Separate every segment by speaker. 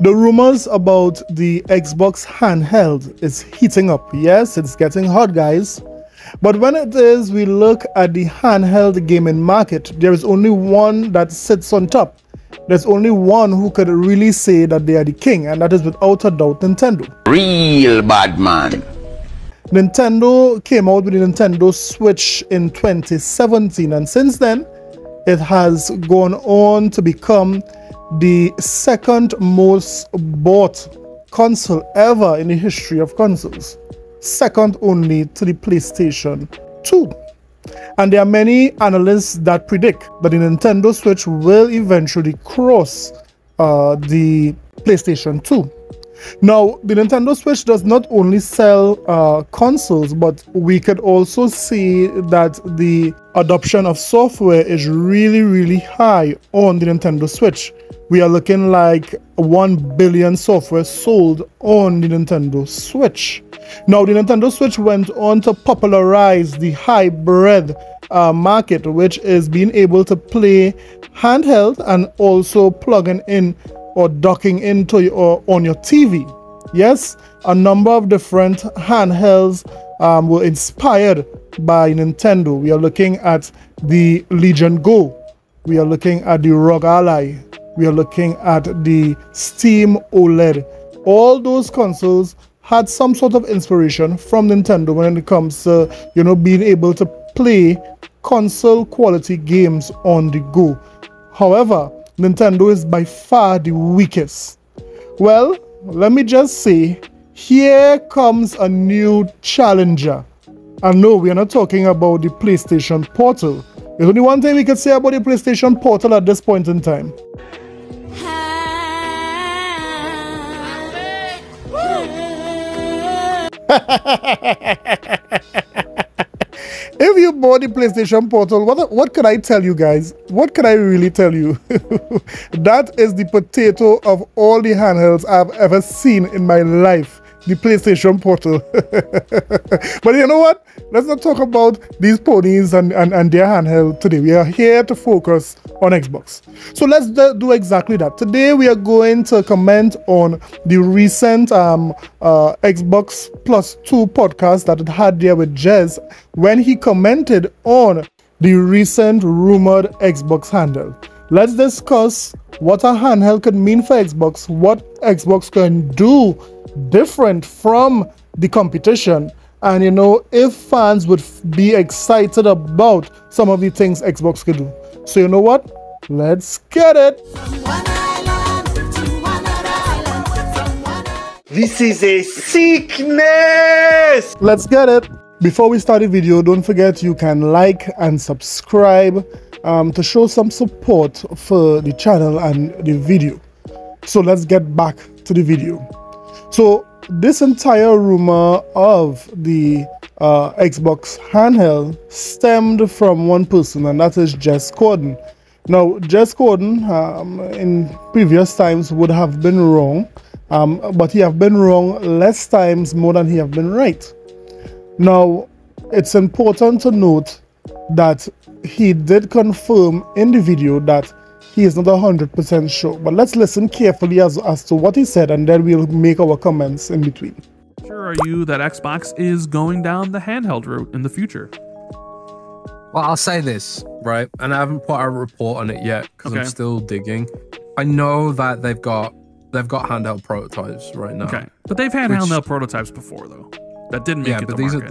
Speaker 1: The rumors about the Xbox handheld is heating up. Yes, it's getting hot, guys. But when we look at the handheld gaming market, there is only one that sits on top. There's only one who could really say that they are the king, and that is without a doubt Nintendo.
Speaker 2: Real bad man.
Speaker 1: Nintendo came out with the Nintendo Switch in 2017, and since then, it has gone on to become the second most bought console ever in the history of consoles, second only to the PlayStation 2. And there are many analysts that predict that the Nintendo Switch will eventually cross the PlayStation 2. Now, the Nintendo Switch does not only sell consoles, but we could also see that the adoption of software is really high on the Nintendo Switch. We are looking like 1 billion software sold on the Nintendo Switch. Now, the Nintendo Switch went on to popularize the hybrid market, which is being able to play handheld and also plugging in or docking into on your TV. Yes, a number of different handhelds were inspired by Nintendo. We are looking at the Legion Go. We are looking at the ROG Ally. We are looking at the Steam OLED. All those consoles had some sort of inspiration from Nintendo when it comes to, being able to play console quality games on the go. However, Nintendo is by far the weakest. Well, let me just say, here comes a new challenger. And no, we are not talking about the PlayStation Portal. There's only one thing we can say about the PlayStation Portal at this point in time. If you bought the PlayStation Portal, what can I tell you guys? What can I really tell you? That is the potato of all the handhelds I've ever seen in my life. The PlayStation Portal. But you know what? Let's not talk about these ponies and their handheld today. We are here to focus on Xbox. So let's do exactly that. Today we are going to comment on the recent Xbox Plus 2 podcast that it had there with Jez when he commented on the recent rumored Xbox handheld. Let's discuss what a handheld could mean for Xbox, what Xbox can do different from the competition, and if fans would be excited about some of the things Xbox could do. So you know what? Let's get it.
Speaker 3: This is a sickness.
Speaker 1: Let's get it. Before we start the video, don't forget you can like and subscribe to show some support for the channel and the video. So let's get back to the video. So this entire rumor of the Xbox handheld stemmed from one person, and that is Jez Corden. Now, Jez Corden in previous times would have been wrong, but he have been wrong less times more than he have been right. Now, it's important to note that he did confirm in the video that he is not 100% sure, but let's listen carefully as to what he said, and then we'll make our comments in between.
Speaker 4: Sure are you that Xbox is going down the handheld route in the future?
Speaker 5: Well, I'll say this, right? And I haven't put a report on it yet because I'm still digging. I know that they've got handheld prototypes right now.
Speaker 4: Okay, but they've had handheld prototypes before, though. That didn't make it to market.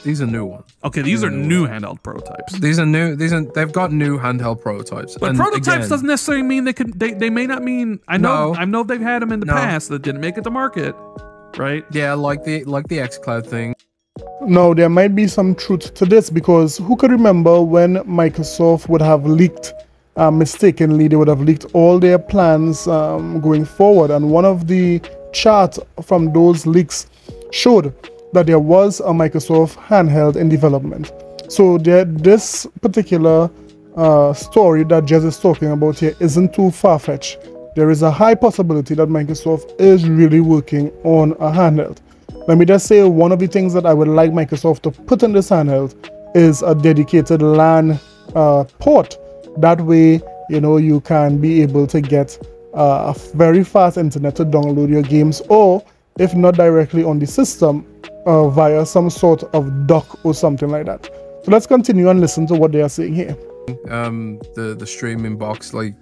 Speaker 5: These are new ones.
Speaker 4: Okay, these are new handheld prototypes.
Speaker 5: They've got new handheld prototypes.
Speaker 4: But prototypes doesn't necessarily mean they may not mean. I know they've had them in the past that didn't make it to market, right?
Speaker 5: Yeah, like the xCloud thing.
Speaker 1: No, there might be some truth to this, because who could remember when Microsoft would have leaked, mistakenly, they would have leaked all their plans going forward, and one of the charts from those leaks showed that there was a Microsoft handheld in development. So this particular story that Jez is talking about here isn't too far-fetched. There is a high possibility that Microsoft is really working on a handheld. Let me just say, one of the things that I would like Microsoft to put in this handheld is a dedicated LAN port. That way, you can be able to get a very fast internet to download your games, or if not directly on the system, via some sort of dock or something like that. So let's continue and listen to what they are saying here.
Speaker 5: The streaming box, like,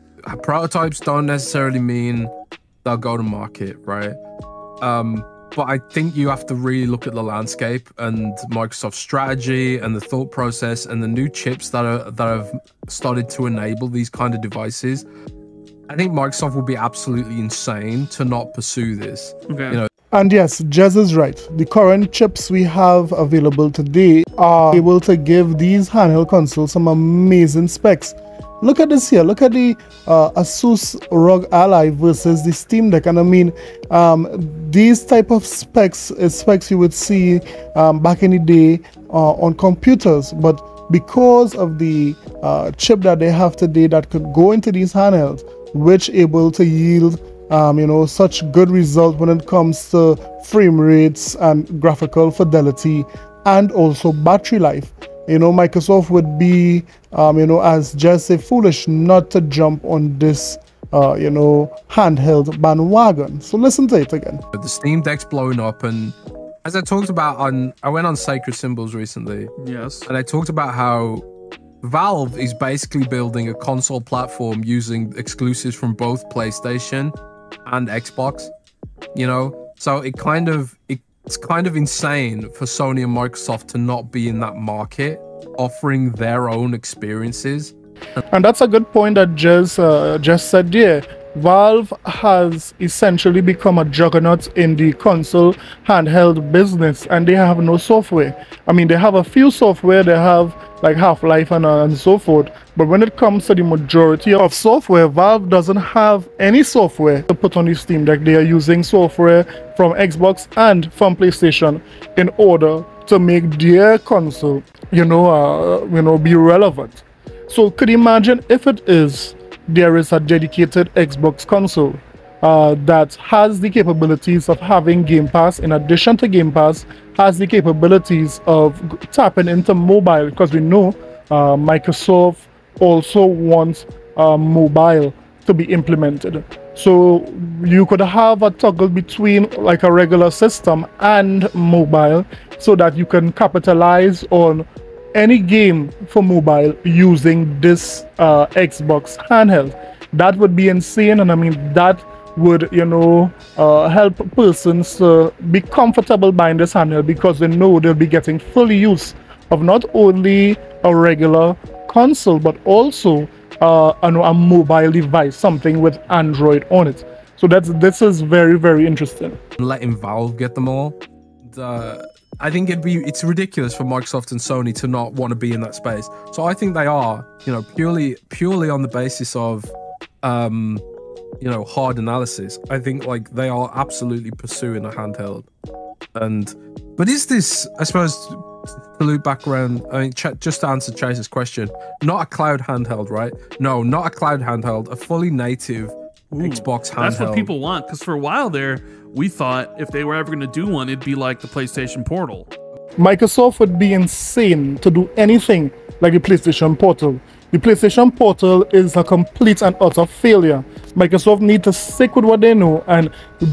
Speaker 5: prototypes don't necessarily mean they'll go to market, right? But I think you have to really look at the landscape and Microsoft's strategy and the thought process and the new chips that have started to enable these kind of devices. I think Microsoft would be absolutely insane to not pursue this.
Speaker 4: Okay.
Speaker 5: You know.
Speaker 1: And yes, Jez is right. The current chips we have available today are able to give these handheld consoles some amazing specs. Look at this here. Look at the Asus ROG Ally versus the Steam Deck. And I mean, these type of specs is specs you would see back in the day on computers. But because of the chip that they have today that could go into these handhelds, which able to yield such good result when it comes to frame rates and graphical fidelity and also battery life. Microsoft would be, as just say, foolish not to jump on this, handheld bandwagon. So listen to it again.
Speaker 5: The Steam Deck's blowing up, and as I talked about I went on Sacred Symbols recently.
Speaker 4: Yes. And
Speaker 5: I talked about how Valve is basically building a console platform using exclusives from both PlayStation and Xbox. So it's kind of insane for Sony and Microsoft to not be in that market, offering their own experiences.
Speaker 1: And that's a good point that just said there. Valve has essentially become a juggernaut in the console handheld business, and they have no software. I mean, they have a few software, they have like Half-Life and so forth, but when it comes to the majority of software, Valve doesn't have any software to put on the Steam Deck. They are using software from Xbox and from PlayStation in order to make their console, be relevant. So could you imagine if there is a dedicated Xbox console that has the capabilities of having Game Pass, in addition to Game Pass, has the capabilities of tapping into mobile, because we know Microsoft also wants mobile to be implemented. So you could have a toggle between like a regular system and mobile, so that you can capitalize on any game for mobile using this Xbox handheld. That would be insane, and I mean that would help persons be comfortable buying this handheld, because they know they'll be getting full use of not only a regular console but also a mobile device, something with Android on it. So this is very, very interesting.
Speaker 5: Letting Valve get them all. I think it's ridiculous for Microsoft and Sony to not want to be in that space. So I think they are, purely on the basis of hard analysis. I think like they are absolutely pursuing a handheld. But is this, I suppose, to loop back around, I mean, just to answer Chase's question, not a cloud handheld, right? No, not a cloud handheld, a fully native Xbox handheld.
Speaker 4: That's what people want, because for a while there, we thought if they were ever going to do one, it'd be like the PlayStation Portal.
Speaker 1: Microsoft would be insane to do anything like the PlayStation Portal. The PlayStation Portal is a complete and utter failure. Microsoft need to stick with what they know, and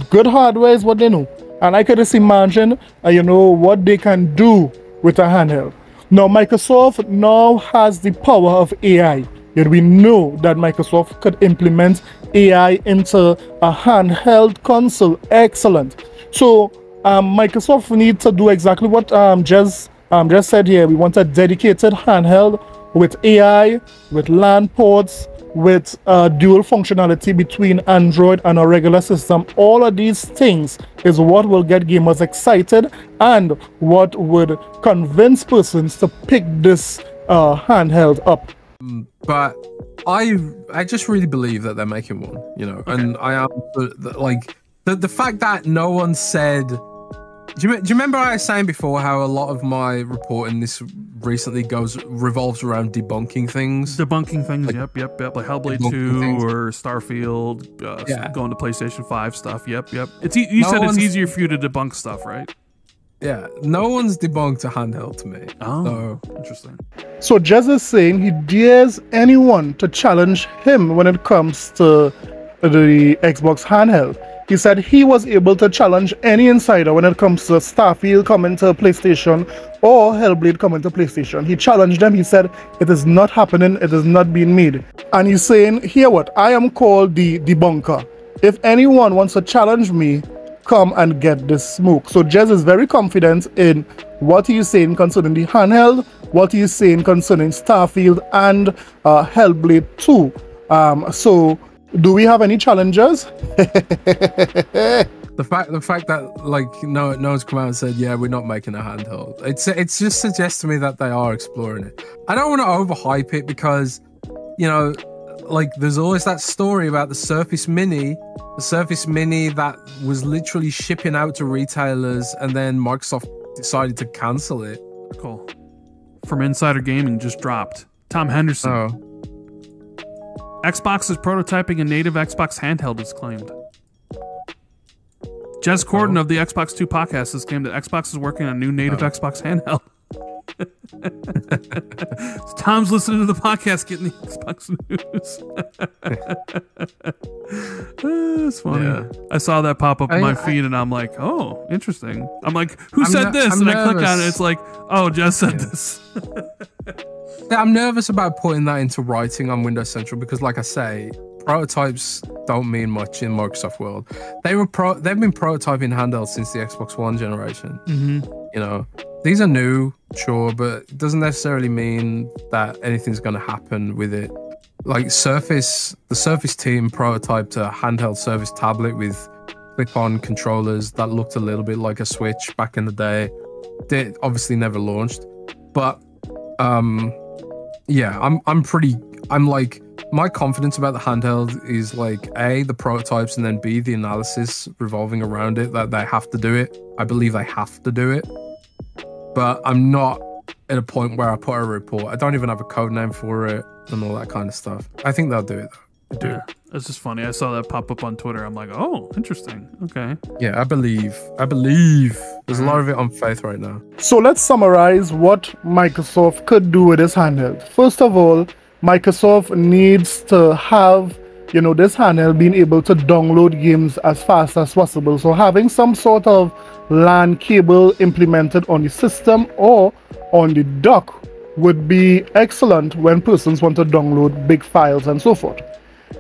Speaker 1: good hardware is what they know. And I could just imagine, what they can do with a handheld. Now, Microsoft now has the power of AI. Yet we know that Microsoft could implement AI into a handheld console. Excellent. So Microsoft needs to do exactly what just said here. We want a dedicated handheld with AI, with LAN ports, with dual functionality between Android and a regular system. All of these things is what will get gamers excited and what would convince persons to pick this handheld up.
Speaker 5: But I just really believe that they're making one, okay. And I am like the fact that no one said. Do you remember I was saying before how a lot of my reporting this recently revolves around debunking things?
Speaker 4: Debunking things, like, yep. Like Hellblade 2 or Starfield, going to PlayStation 5 stuff. Yep. You said it's easier for you to debunk stuff, right?
Speaker 5: Yeah, no one's debunked a handheld to me.
Speaker 4: Oh, interesting.
Speaker 1: So Jez is saying he dares anyone to challenge him when it comes to the Xbox handheld. He said he was able to challenge any insider when it comes to Starfield coming to PlayStation or Hellblade coming to PlayStation. He challenged them. He said it is not happening. It is not being made. And he's saying, hear what? I am called the debunker. If anyone wants to challenge me, come and get this smoke. So Jez is very confident in what he is saying concerning the handheld, what he is saying concerning Starfield and Hellblade 2. So do we have any challengers?
Speaker 5: The fact that like no one's come out and said, yeah, we're not making a handheld. It's just suggests to me that they are exploring it. I don't want to overhype it because, you know, like there's always that story about the Surface Mini that was literally shipping out to retailers and then Microsoft decided to cancel it.
Speaker 4: Cool. From Insider Gaming just dropped. Tom Henderson.
Speaker 5: Oh.
Speaker 4: Xbox is prototyping a native Xbox handheld, is claimed. Jez Corden of the Xbox 2 podcast has claimed that Xbox is working on a new native Xbox handheld. So Tom's listening to the podcast, getting the Xbox news. It's funny. Yeah. I saw that pop up in my feed, and I'm like, "Oh, interesting." I'm like, "Who said this?" And I click on it. It's like, "Oh, Jez said this."
Speaker 5: I'm nervous about putting that into writing on Windows Central because, like I say, prototypes don't mean much in Microsoft world. They've been prototyping handhelds since the Xbox One generation. You know, these are new, sure, but it doesn't necessarily mean that anything's going to happen with it. Like the Surface team prototyped a handheld Surface tablet with clip-on controllers that looked a little bit like a Switch back in the day. They obviously never launched, but yeah, I'm like, my confidence about the handheld is like A, the prototypes, and then B, the analysis revolving around it, that they have to do it. I believe they have to do it, but I'm not at a point where I put a report. I don't even have a code name for it and all that kind of stuff. I think they'll do it though.
Speaker 4: Yeah, it's just funny. I saw that pop up on Twitter. I'm like, oh, interesting. Okay.
Speaker 5: Yeah, I believe. There's a lot of it on faith right now.
Speaker 1: So let's summarize what Microsoft could do with this handheld. First of all, Microsoft needs to have, you know, this handheld being able to download games as fast as possible. So having some sort of LAN cable implemented on the system or on the dock would be excellent when persons want to download big files and so forth.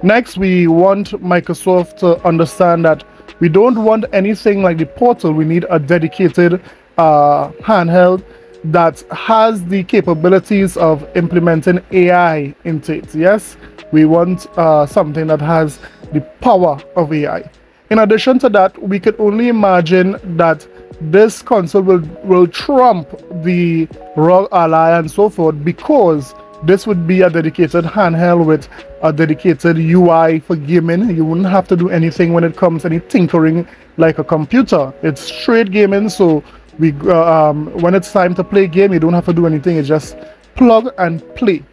Speaker 1: Next, we want Microsoft to understand that we don't want anything like the Portal. We need a dedicated handheld that has the capabilities of implementing AI into it. Yes, we want something that has the power of AI. In addition to that, we could only imagine that this console will trump the ROG Ally and so forth, because this would be a dedicated handheld with a dedicated UI for gaming. You wouldn't have to do anything when it comes to any tinkering like a computer. It's straight gaming, so we when it's time to play game, you don't have to do anything. You just plug and play.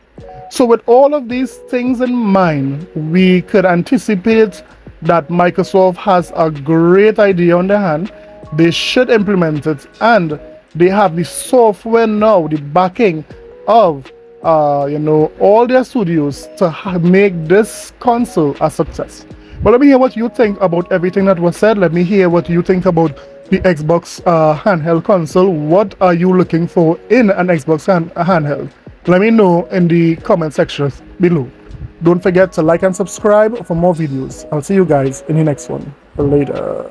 Speaker 1: So with all of these things in mind, we could anticipate that Microsoft has a great idea on their hand. They should implement it, and they have the software now, the backing of you know, all their studios to make this console a success. But let me hear what you think about everything that was said. Let me hear what you think about the Xbox handheld console. What are you looking for in an Xbox handheld? Let me know in the comment section below. Don't forget to like and subscribe for more videos. I'll see you guys in the next one. Later.